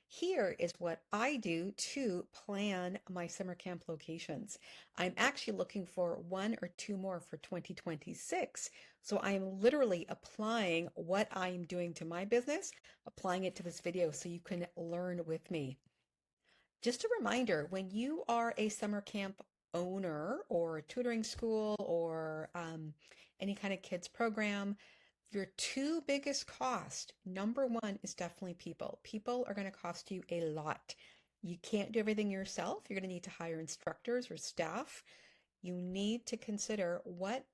Here is what I do to plan my summer camp locations. I'm actually looking for one or two more for 2026. So I'm literally applying what I'm doing to my business, applying it to this video so you can learn with me. Just a reminder, when you are a summer camp owner or a tutoring school or any kind of kids program, your two biggest costs, number one is definitely people. People are going to cost you a lot. You can't do everything yourself. You're going to need to hire instructors or staff. You need to consider what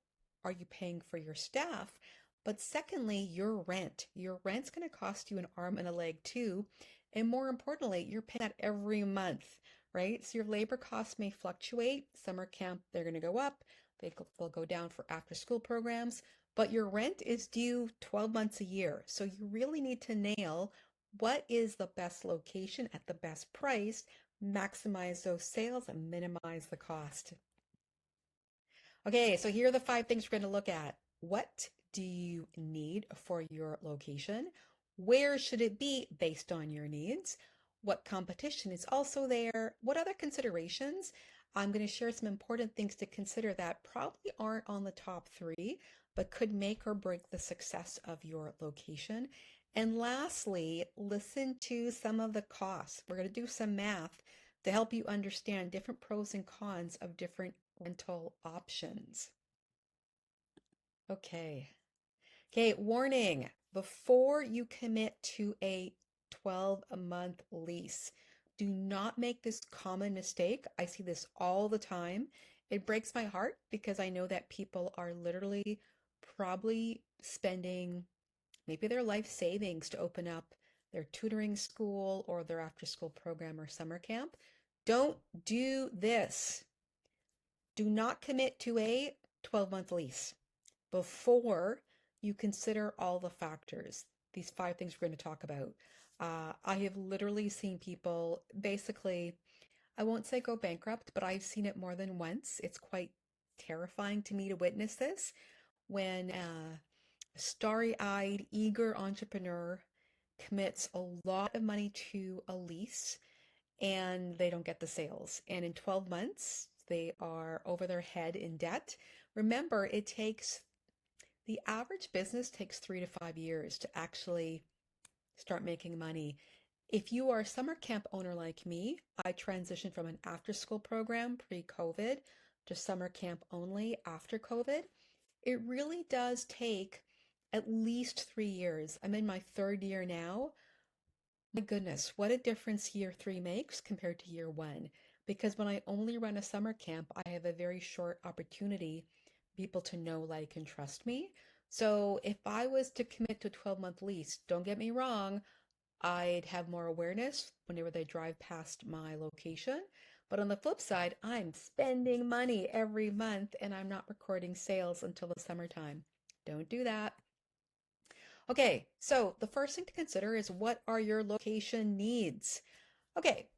are you paying for your staff? But secondly, your rent. Your rent's going to cost you an arm and a leg too. And more importantly, you're paying that every month, right? So your labor costs may fluctuate. Summer camp, they're going to go up. They'll go down for after school programs, but your rent is due 12 months a year. So you really need to nail what is the best location at the best price, maximize those sales and minimize the cost. Okay, so here are the five things we're going to look at. What do you need for your location? Where should it be based on your needs? What competition is also there? What other considerations? I'm going to share some important things to consider that probably aren't on the top three, but could make or break the success of your location. And lastly, listen to some of the costs. We're going to do some math to help you understand different pros and cons of different rental options. Okay. Okay, warning. Before you commit to a 12-month lease, do not make this common mistake. I see this all the time. It breaks my heart because I know that people are literally probably spending maybe their life savings to open up their tutoring school or their after school program or summer camp. Don't do this. Do not commit to a 12-month lease before you consider all the factors. These five things we're going to talk about. I have literally seen people basically, I won't say go bankrupt, but I've seen it more than once. It's quite terrifying to me to witness this when a starry-eyed, eager entrepreneur commits a lot of money to a lease and they don't get the sales. And in 12 months, they are over their head in debt. Remember, the average business takes 3 to 5 years to actually start making money. If you are a summer camp owner like me, I transitioned from an after school program pre-COVID to summer camp only after COVID. It really does take at least 3 years. I'm in my third year now. My goodness, what a difference year three makes compared to year one. Because when I only run a summer camp, I have a very short opportunity for people to know, like, and trust me. So if I was to commit to a 12-month lease, don't get me wrong, I'd have more awareness whenever they drive past my location. But on the flip side, I'm spending money every month and I'm not recording sales until the summertime. Don't do that. Okay, so the first thing to consider is what are your location needs? Okay,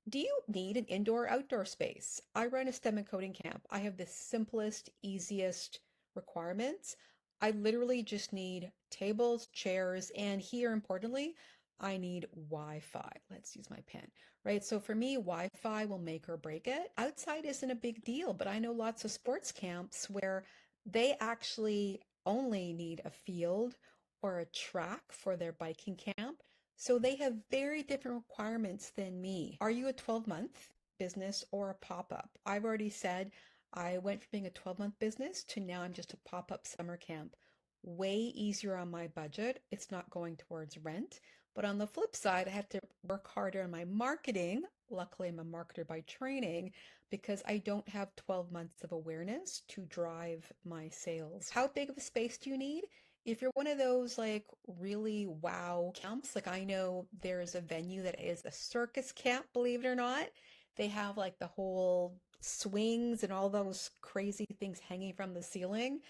do you need an indoor outdoor space? I run a STEM and coding camp. I have the simplest, easiest requirements. I literally just need tables, chairs, and here, importantly, I need Wi-Fi. Let's use my pen, right? So for me, Wi-Fi will make or break it. Outside isn't a big deal, but I know lots of sports camps where they actually only need a field or a track for their biking camp. So they have very different requirements than me. Are you a 12-month business or a pop-up? I've already said I went from being a 12-month business to now I'm just a pop-up summer camp. Way easier on my budget. It's not going towards rent. But on the flip side, I have to work harder on my marketing. Luckily, I'm a marketer by training because I don't have 12 months of awareness to drive my sales. How big of a space do you need? If you're one of those like really wow camps, like I know there's a venue that is a circus camp, believe it or not. They have like the whole swings and all those crazy things hanging from the ceiling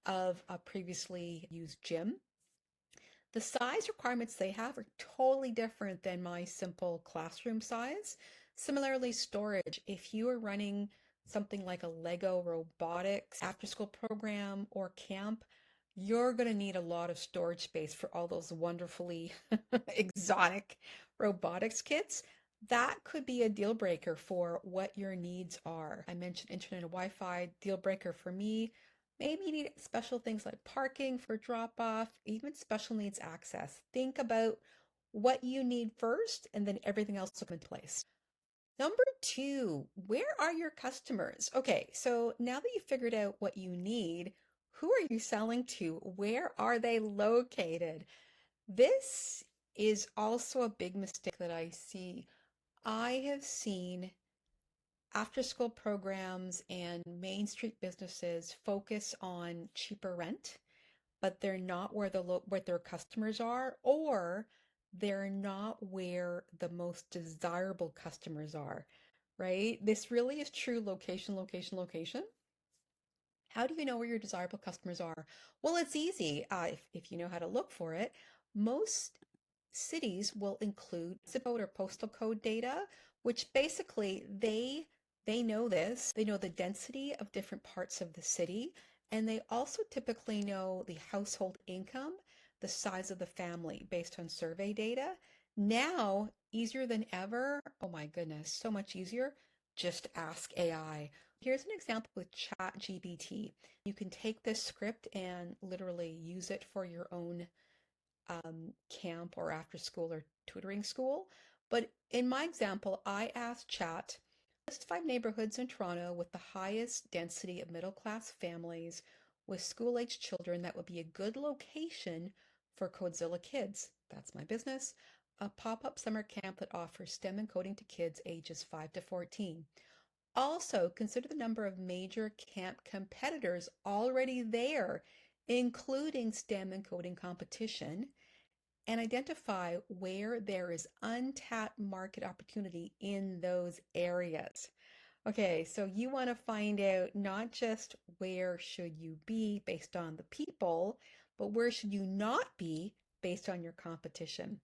of a previously used gym. The size requirements they have are totally different than my simple classroom size. Similarly, storage. If you are running something like a Lego robotics after school program or camp, you're going to need a lot of storage space for all those wonderfully exotic robotics kits, that could be a deal breaker for what your needs are. I mentioned internet and Wi-Fi, deal breaker for me. Maybe you need special things like parking for drop off, even special needs access. Think about what you need first, and then everything else will come into place. Number two, where are your customers? Okay, so now that you've figured out what you need, who are you selling to? Where are they located? This is also a big mistake that I see. I have seen after school programs and Main Street businesses focus on cheaper rent, but they're not where where their customers are, or they're not where the most desirable customers are, right? This really is true location, location, location. How do you know where your desirable customers are? Well, it's easy if you know how to look for it. Most cities will include zip code or postal code data, which basically they know this. They know the density of different parts of the city, and they also typically know the household income, the size of the family based on survey data. Now, easier than ever, oh my goodness, so much easier, just ask AI. Here's an example with ChatGPT. You can take this script and literally use it for your own camp or after school or tutoring school. But in my example, I asked Chat, list five neighborhoods in Toronto with the highest density of middle class families with school age children that would be a good location for Codezilla kids. That's my business. A pop up summer camp that offers STEM and coding to kids ages 5 to 14. Also, consider the number of major camp competitors already there, including STEM and coding competition, and identify where there is untapped market opportunity in those areas. Okay, so you want to find out not just where should you be based on the people, but where should you not be based on your competition.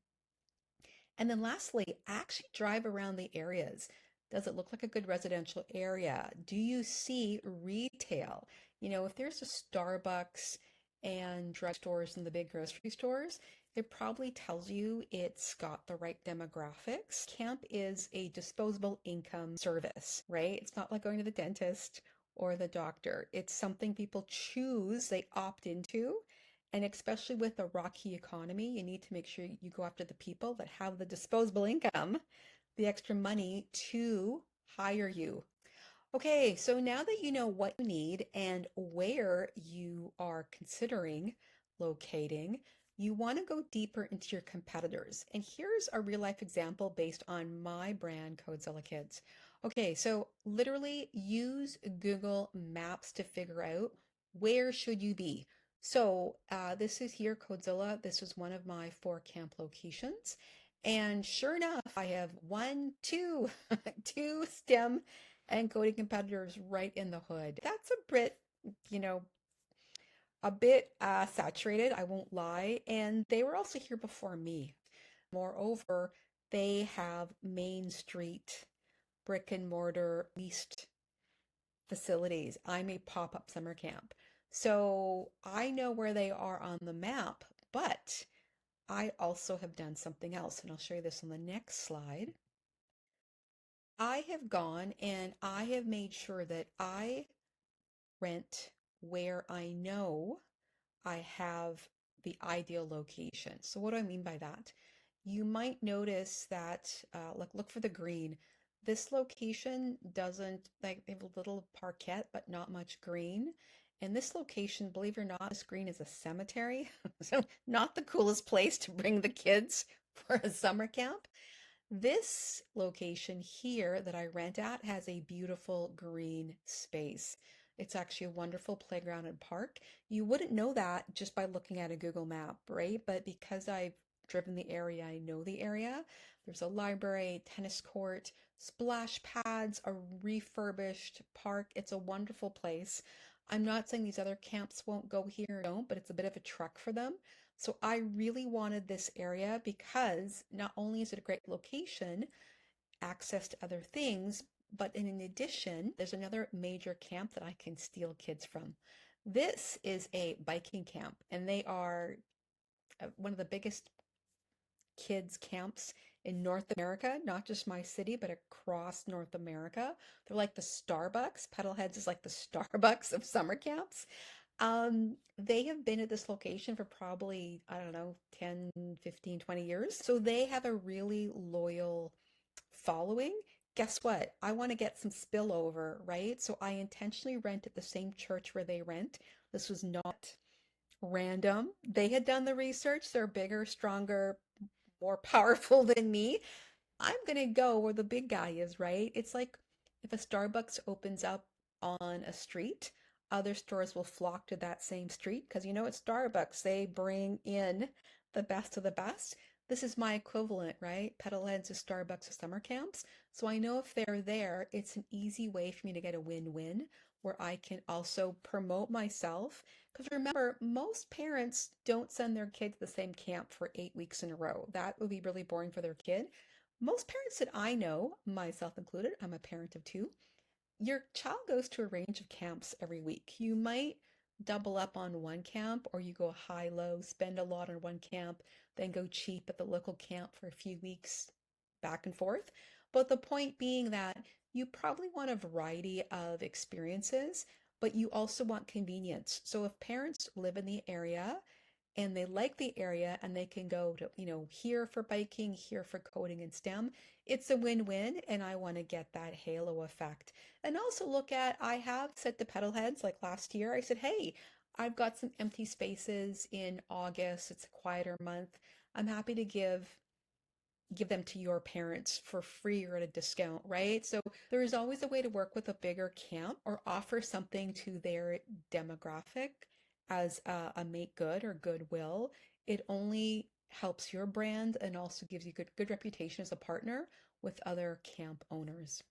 And then lastly, actually drive around the areas. Does it look like a good residential area? Do you see retail? You know, if there's a Starbucks and drugstores and the big grocery stores, it probably tells you it's got the right demographics. Camp is a disposable income service, right? It's not like going to the dentist or the doctor. It's something people choose, they opt into. And especially with a rocky economy, you need to make sure you go after the people that have the disposable income, the extra money to hire you. Okay, so now that you know what you need and where you are considering locating, you want to go deeper into your competitors. And here's a real life example based on my brand, Codezilla Kids. Okay, so literally use Google Maps to figure out where should you be. So this is here, Codezilla. This is one of my four camp locations. And sure enough, I have one, two, two STEM and coding competitors right in the hood. That's a bit, you know, a bit saturated, I won't lie. And they were also here before me. Moreover, they have Main Street brick and mortar leased facilities. I'm a pop-up summer camp. So I know where they are on the map, but I also have done something else, and I'll show you this on the next slide. I have gone and I have made sure that I rent where I know I have the ideal location. So what do I mean by that? You might notice that, look for the green. This location doesn't, like, they have a little parquet, but not much green. And this location, believe it or not, this green is a cemetery. So not the coolest place to bring the kids for a summer camp. This location here that I rent at has a beautiful green space. It's actually a wonderful playground and park. You wouldn't know that just by looking at a Google map, right? But because I've driven the area, I know the area. There's a library, tennis court, splash pads, a refurbished park. It's a wonderful place. I'm not saying these other camps won't go here or don't, but it's a bit of a trek for them. So I really wanted this area because not only is it a great location, access to other things, but in addition, there's another major camp that I can steal kids from. This is a biking camp, and they are one of the biggest kids camps in North America, not just my city, but across North America. They're like the Starbucks. Pedalheads is like the Starbucks of summer camps. They have been at this location for probably, I don't know, 10, 15, 20 years. So they have a really loyal following. Guess what? I want to get some spillover, right? So I intentionally rent at the same church where they rent. This was not random. They had done the research. They're bigger, stronger, more powerful than me. I'm gonna go where the big guy is, right? It's like if a Starbucks opens up on a street, other stores will flock to that same street because it's Starbucks. They bring in the best of the best. This is my equivalent, right? Pedalheads to Starbucks to summer camps. So I know if they're there, it's an easy way for me to get a win-win where I can also promote myself. Because remember, most parents don't send their kid to the same camp for 8 weeks in a row. That would be really boring for their kid. Most parents that I know, myself included, I'm a parent of two, your child goes to a range of camps every week. You might double up on one camp or you go high low, spend a lot on one camp, then go cheap at the local camp for a few weeks back and forth. But the point being that you probably want a variety of experiences, but you also want convenience. So if parents live in the area and they like the area and they can go to, here for biking, here for coding and STEM, it's a win-win. And I want to get that halo effect. And also look at, I have said to pedal heads like last year, I said, hey, I've got some empty spaces in August. It's a quieter month. I'm happy to give them to your parents for free or at a discount, right? So there is always a way to work with a bigger camp or offer something to their demographic as a make good or goodwill. It only helps your brand and also gives you good reputation as a partner with other camp owners.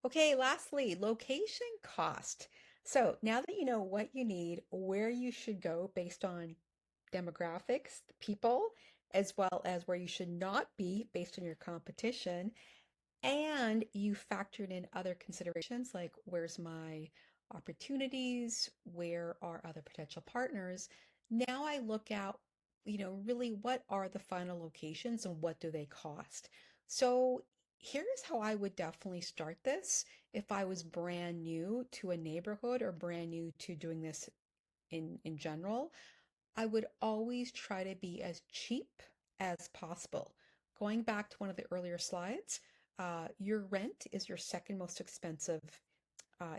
Okay, lastly, location cost. So now that you know what you need, where you should go based on demographics, people, as well as where you should not be based on your competition, and you factored in other considerations like where's my opportunities, where are other potential partners. Now I look at, really what are the final locations and what do they cost. So here's how I would definitely start this if I was brand new to a neighborhood or brand new to doing this in general. I would always try to be as cheap as possible. Going back to one of the earlier slides, your rent is your second most expensive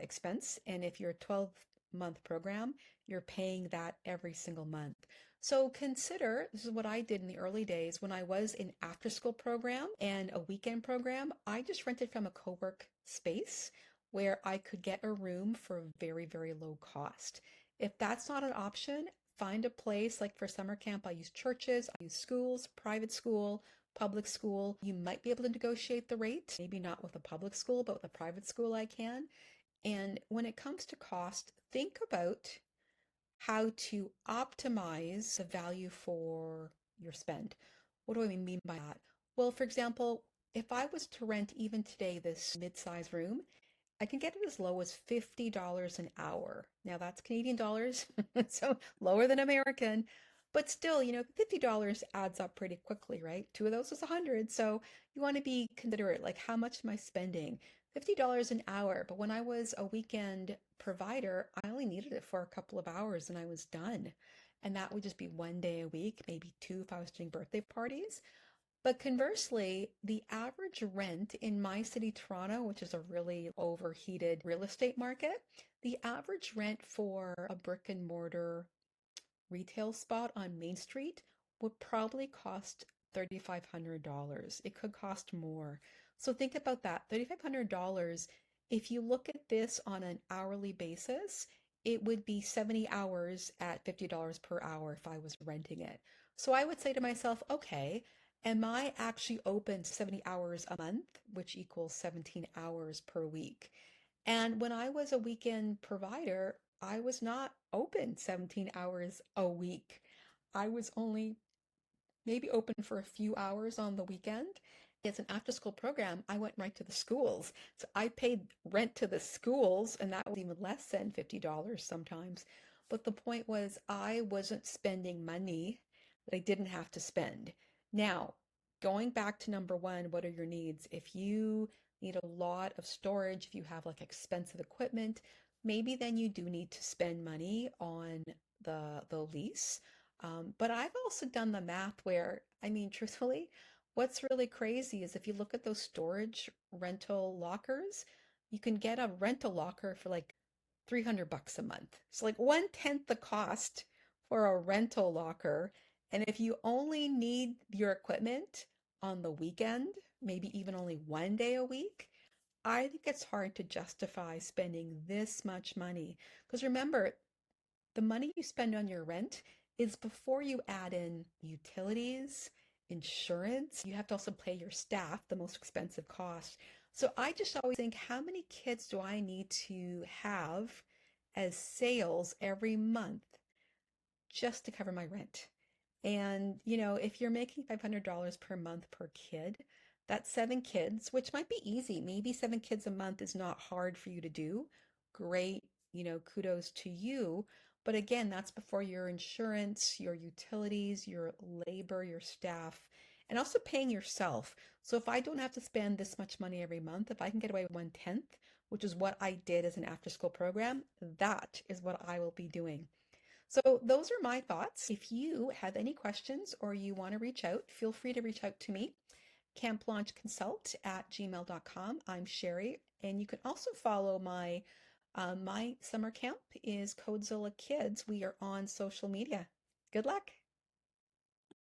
expense. And if you're a 12-month program, you're paying that every single month. So consider this is what I did in the early days when I was in after school program and a weekend program. I just rented from a co-work space where I could get a room for very, very low cost. If that's not an option, find a place like for summer camp. I use churches, I use schools, private school, public school. You might be able to negotiate the rate, maybe not with a public school, but with a private school I can. And when it comes to cost, think about how to optimize the value for your spend. What do I mean by that? Well, for example, if I was to rent even today this mid-size room, I can get it as low as $50 an hour. Now that's Canadian dollars, so lower than American, but still, $50 adds up pretty quickly, right? Two of those is 100. So you want to be considerate, like how much am I spending? $50 an hour. But when I was a weekend provider, I only needed it for a couple of hours and I was done. And that would just be one day a week, maybe two if I was doing birthday parties. But conversely, the average rent in my city, Toronto, which is a really overheated real estate market, the average rent for a brick and mortar retail spot on Main Street would probably cost $3,500. It could cost more. So think about that. $3,500, if you look at this on an hourly basis, it would be 70 hours at $50 per hour if I was renting it. So I would say to myself, okay, am I actually open 70 hours a month, which equals 17 hours per week? And when I was a weekend provider, I was not open 17 hours a week. I was only maybe open for a few hours on the weekend. As an after school program, I went right to the schools. So I paid rent to the schools, and that was even less than $50 sometimes. But the point was, I wasn't spending money that I didn't have to spend. Now, going back to number one, what are your needs? If you need a lot of storage, if you have like expensive equipment, maybe then you do need to spend money on the lease. But I've also done the math where, I mean, truthfully, what's really crazy is if you look at those storage rental lockers, you can get a rental locker for like 300 bucks a month. It's like one-tenth the cost for a rental locker. And if you only need your equipment on the weekend, maybe even only one day a week, I think it's hard to justify spending this much money. Because remember, the money you spend on your rent is before you add in utilities, insurance. You have to also pay your staff, the most expensive cost. So I just always think, how many kids do I need to have as sales every month just to cover my rent? And, if you're making $500 per month per kid, that's seven kids, which might be easy. Maybe seven kids a month is not hard for you to do. Great, kudos to you. But again, that's before your insurance, your utilities, your labor, your staff, and also paying yourself. So if I don't have to spend this much money every month, if I can get away with one-tenth, which is what I did as an after-school program, that is what I will be doing. So those are my thoughts. If you have any questions or you want to reach out, feel free to reach out to me, camplaunchconsult@gmail.com. I'm Sherry, and you can also follow my summer camp is Codezilla Kids. We are on social media. Good luck.